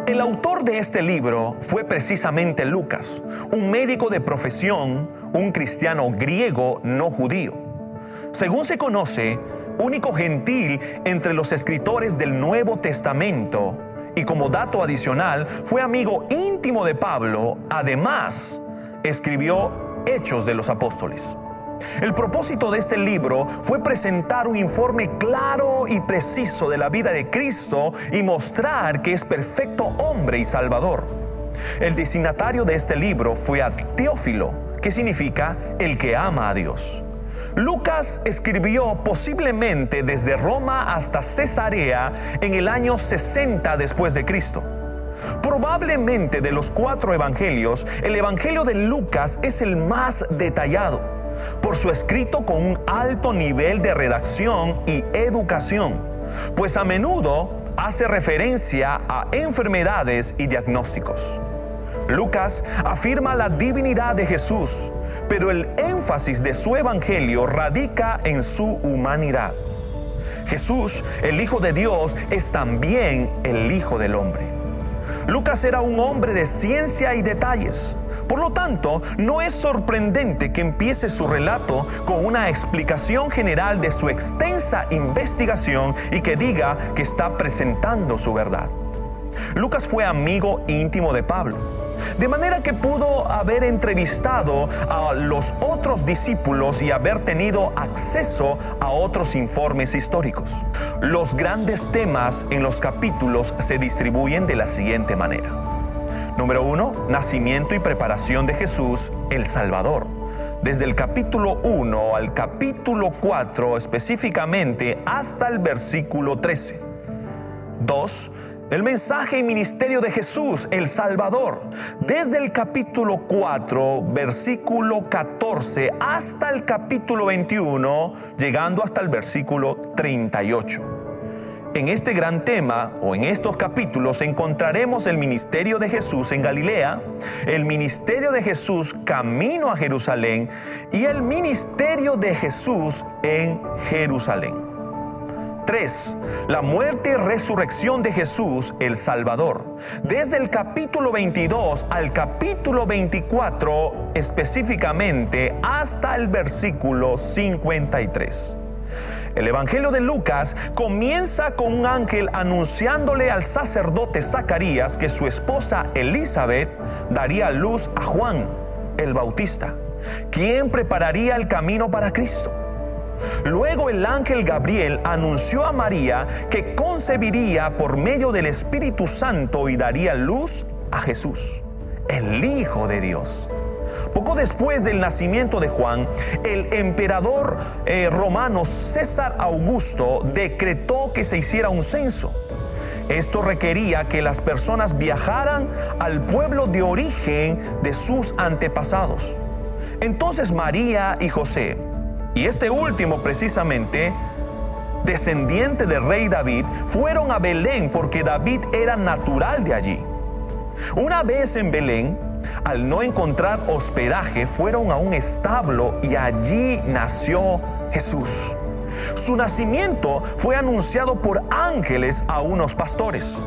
El autor de este libro fue precisamente Lucas, un médico de profesión, un cristiano griego no judío. Según se conoce, único gentil entre los escritores del Nuevo Testamento, y como dato adicional, fue amigo íntimo de Pablo. Además, escribió Hechos de los Apóstoles. El propósito de este libro fue presentar un informe claro y preciso de la vida de Cristo y mostrar que es perfecto hombre y salvador. El destinatario de este libro fue a Teófilo, que significa el que ama a Dios. Lucas escribió posiblemente desde Roma hasta Cesarea en el año 60 después de Cristo. Probablemente de los 4 evangelios, el evangelio de Lucas es el más detallado, por su escrito con un alto nivel de redacción y educación, pues a menudo hace referencia a enfermedades y diagnósticos. Lucas afirma la divinidad de Jesús, pero el énfasis de su evangelio radica en su humanidad. Jesús, el Hijo de Dios, es también el Hijo del Hombre. Lucas era un hombre de ciencia y detalles. Por lo tanto, no es sorprendente que empiece su relato con una explicación general de su extensa investigación y que diga que está presentando su verdad. Lucas fue amigo íntimo de Pablo, de manera que pudo haber entrevistado a los otros discípulos y haber tenido acceso a otros informes históricos. Los grandes temas en los capítulos se distribuyen de la siguiente manera. Número 1, nacimiento y preparación de Jesús, el Salvador. Desde el capítulo 1 al capítulo 4, específicamente hasta el versículo 13. 2, el mensaje y ministerio de Jesús, el Salvador. Desde el capítulo 4, versículo 14, hasta el capítulo 21, llegando hasta el versículo 38. En este gran tema, o en estos capítulos, encontraremos el ministerio de Jesús en Galilea, el ministerio de Jesús camino a Jerusalén y el ministerio de Jesús en Jerusalén. 3. La muerte y resurrección de Jesús, el Salvador. Desde el capítulo 22 al capítulo 24, específicamente hasta el versículo 53. El Evangelio de Lucas comienza con un ángel anunciándole al sacerdote Zacarías que su esposa Elizabeth daría a luz a Juan el Bautista, quien prepararía el camino para Cristo. Luego el ángel Gabriel anunció a María que concebiría por medio del Espíritu Santo y daría luz a Jesús, el Hijo de Dios. Poco después del nacimiento de Juan, el emperador romano César Augusto decretó que se hiciera un censo. Esto requería que las personas viajaran al pueblo de origen de sus antepasados. Entonces María y José, y este último precisamente, descendiente del rey David, fueron a Belén porque David era natural de allí. Una vez en Belén, al no encontrar hospedaje, fueron a un establo y allí nació Jesús. Su nacimiento fue anunciado por ángeles a unos pastores,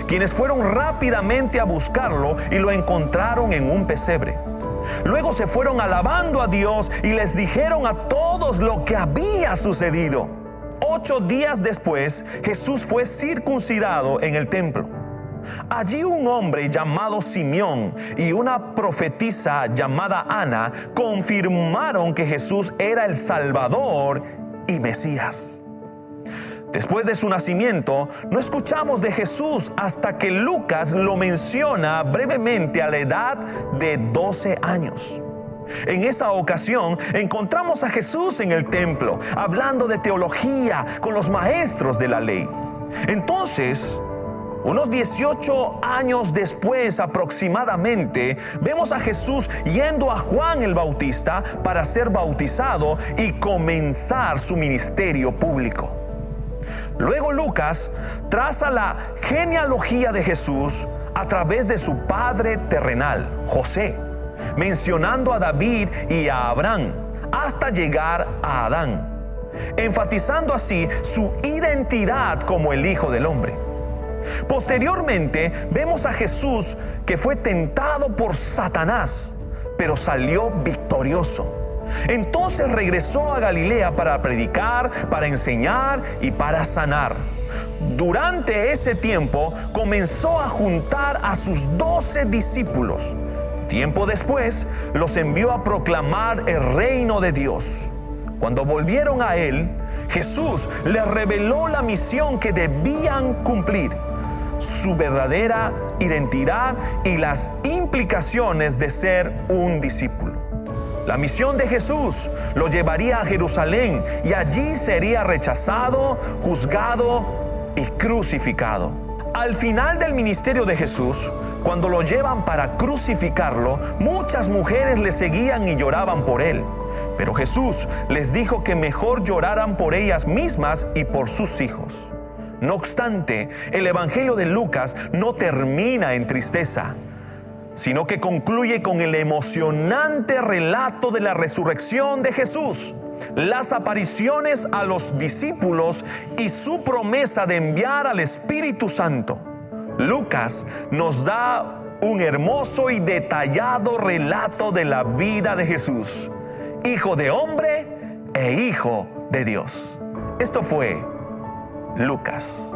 quienes fueron rápidamente a buscarlo y lo encontraron en un pesebre. Luego se fueron alabando a Dios y les dijeron a todos lo que había sucedido. 8 días después, Jesús fue circuncidado en el templo. Allí un hombre llamado Simeón y una profetisa llamada Ana confirmaron que Jesús era el Salvador y Mesías. Después de su nacimiento, no escuchamos de Jesús hasta que Lucas lo menciona brevemente a la edad de 12 años. En esa ocasión encontramos a Jesús en el templo, hablando de teología con los maestros de la ley. Entonces, unos 18 años después aproximadamente, vemos a Jesús yendo a Juan el Bautista para ser bautizado y comenzar su ministerio público. Luego Lucas traza la genealogía de Jesús a través de su padre terrenal, José, mencionando a David y a Abraham hasta llegar a Adán. enfatizando así su identidad como el Hijo del Hombre. Posteriormente vemos a Jesús que fue tentado por Satanás, pero salió victorioso. Entonces regresó a Galilea para predicar, para enseñar y para sanar. Durante ese tiempo comenzó a juntar a sus 12 discípulos. Tiempo después los envió a proclamar el reino de Dios. Cuando volvieron a él, Jesús les reveló la misión que debían cumplir, su verdadera identidad y las implicaciones de ser un discípulo. La misión de Jesús lo llevaría a Jerusalén y allí sería rechazado, juzgado y crucificado. Al final del ministerio de Jesús, cuando lo llevan para crucificarlo, muchas mujeres le seguían y lloraban por él. Pero Jesús les dijo que mejor lloraran por ellas mismas y por sus hijos. No obstante, el Evangelio de Lucas no termina en tristeza, sino que concluye con el emocionante relato de la resurrección de Jesús, las apariciones a los discípulos y su promesa de enviar al Espíritu Santo. Lucas nos da un hermoso y detallado relato de la vida de Jesús, Hijo de hombre e Hijo de Dios. Esto fue Lucas.